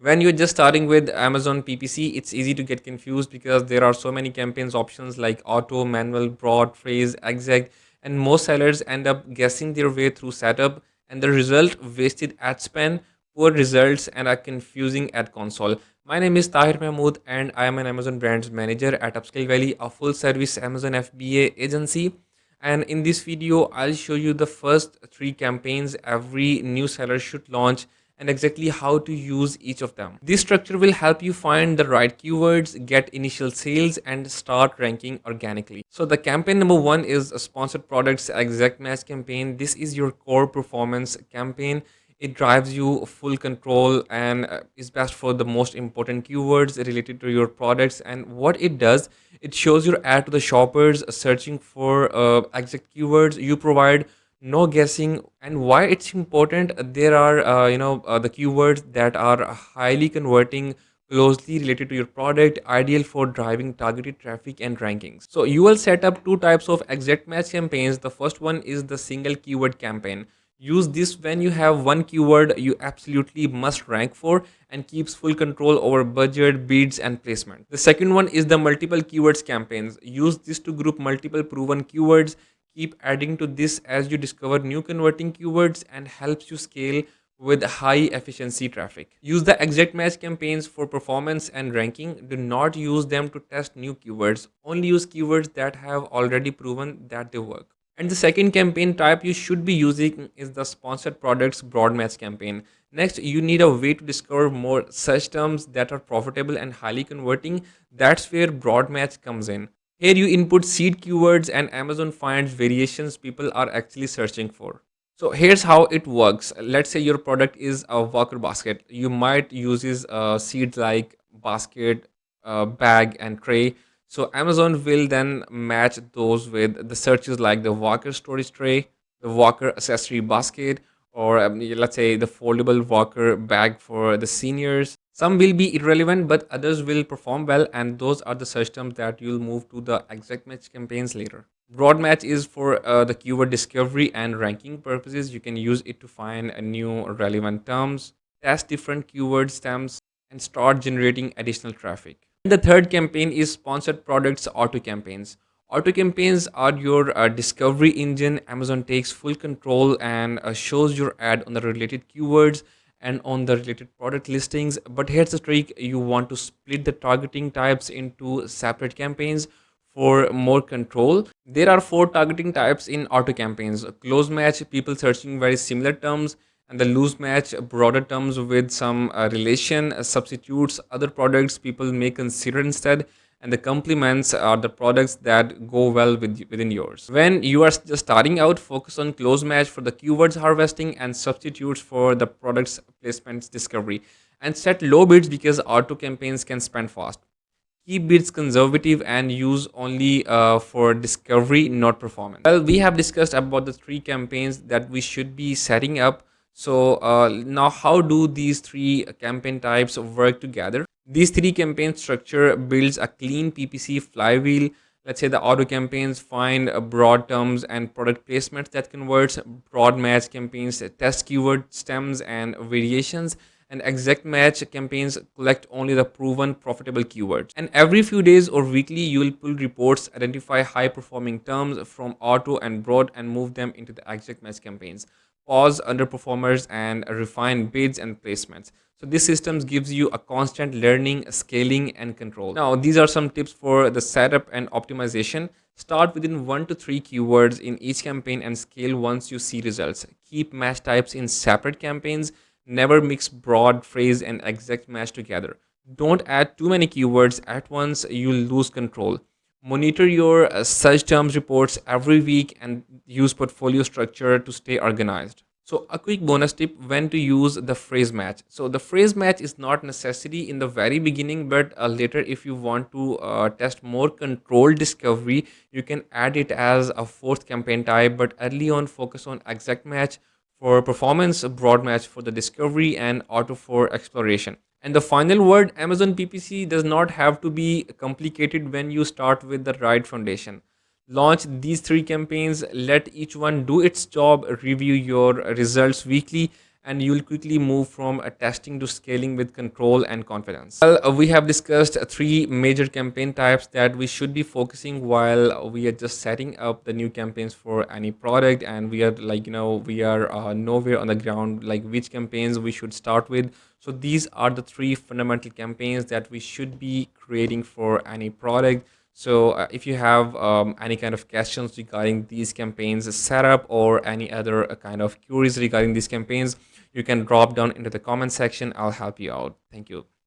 When you're just starting with Amazon PPC, it's easy to get confused because there are so many campaigns options like auto, manual, broad, phrase, exact, and most sellers end up guessing their way through setup, and the result wasted ad spend, poor results, and a confusing ad console. My name is Tahir Mahmood, and I am an Amazon Brands Manager at Upscale Valley, a full service Amazon FBA agency. And in this video, I'll show you the first three campaigns every new seller should launch and exactly how to use each of them. This structure will help you find the right keywords, get initial sales, and start ranking organically. So the campaign number one is a sponsored products exact match campaign. This is your core performance campaign. It drives you full control and is best for the most important keywords related to your products. And what it does, it shows your ad to the shoppers searching for exact keywords. You provide no guessing. And why it's important, there are the keywords that are highly converting, closely related to your product, ideal for driving targeted traffic and rankings. So you will set up two types of exact match campaigns. The first one is the single keyword campaign. Use this when you have one keyword you absolutely must rank for and keeps full control over budget, bids, and placement. The second one is the multiple keywords campaigns. Use this to group multiple proven keywords. Keep adding to this as you discover new converting keywords and helps you scale with high efficiency traffic. Use the exact match campaigns for performance and ranking. Do not use them to test new keywords. Only use keywords that have already proven that they work. And the second campaign type you should be using is the sponsored products broad match campaign. Next, you need a way to discover more search terms that are profitable and highly converting. That's where broad match comes in. Here you input seed keywords and Amazon finds variations people are actually searching for. So here's how it works. Let's say your product is a walker basket. You might use seeds like basket, bag, and tray. So Amazon will then match those with the searches like the walker storage tray, the walker accessory basket, or let's say the foldable walker bag for the seniors. Some will be irrelevant, but others will perform well, and those are the search terms that you'll move to the exact match campaigns later. Broad match is for the keyword discovery and ranking purposes. You can use it to find a new relevant terms, test different keyword stems, and start generating additional traffic. The third campaign is sponsored products auto campaigns. Auto campaigns are your discovery engine. Amazon takes full control and shows your ad on the related keywords and on the related product listings. But here's the trick, you want to split the targeting types into separate campaigns for more control. There are four targeting types in auto campaigns: close match, people searching very similar terms, and the loose match, broader terms with some relation, substitutes, other products people may consider instead, and the complements are the products that go well within yours. When you are just starting out, focus on close match for the keywords harvesting and substitutes for the products placements discovery, and set low bids because auto campaigns can spend fast. Keep bids conservative and use only for discovery, not performance. Well, we have discussed about the three campaigns that we should be setting up. So now how do these three campaign types work together? These three campaign structure builds a clean PPC flywheel. Let's say the auto campaigns find broad terms and product placements that converts. Broad match campaigns test keyword stems and variations, and exact match campaigns collect only the proven profitable keywords. And every few days or weekly, you will pull reports, identify high performing terms from auto and broad, and move them into the exact match campaigns. Pause underperformers and refine bids and placements. So this system gives you a constant learning, scaling, and control. Now, these are some tips for the setup and optimization. Start within 1 to 3 keywords in each campaign and scale once you see results. Keep match types in separate campaigns. Never mix broad, phrase, and exact match together. Don't add too many keywords at once, you'll lose control. Monitor your search terms reports every week and use portfolio structure to stay organized. So a quick bonus tip, when to use the phrase match. So the phrase match is not necessary in the very beginning, but later if you want to test more controlled discovery, you can add it as a fourth campaign type, but early on focus on exact match for performance, broad match for the discovery, and auto for exploration. And the final word, Amazon PPC does not have to be complicated when you start with the right foundation. Launch these three campaigns, let each one do its job, review your results weekly, and you'll quickly move from testing to scaling with control and confidence. Well, we have discussed three major campaign types that we should be focusing while we are just setting up the new campaigns for any product, and we are like, we are nowhere on the ground like which campaigns we should start with. So these are the three fundamental campaigns that we should be creating for any product. So if you have any kind of questions regarding these campaigns setup or any other kind of queries regarding these campaigns, you can drop down into the comment section. I'll help you out. Thank you.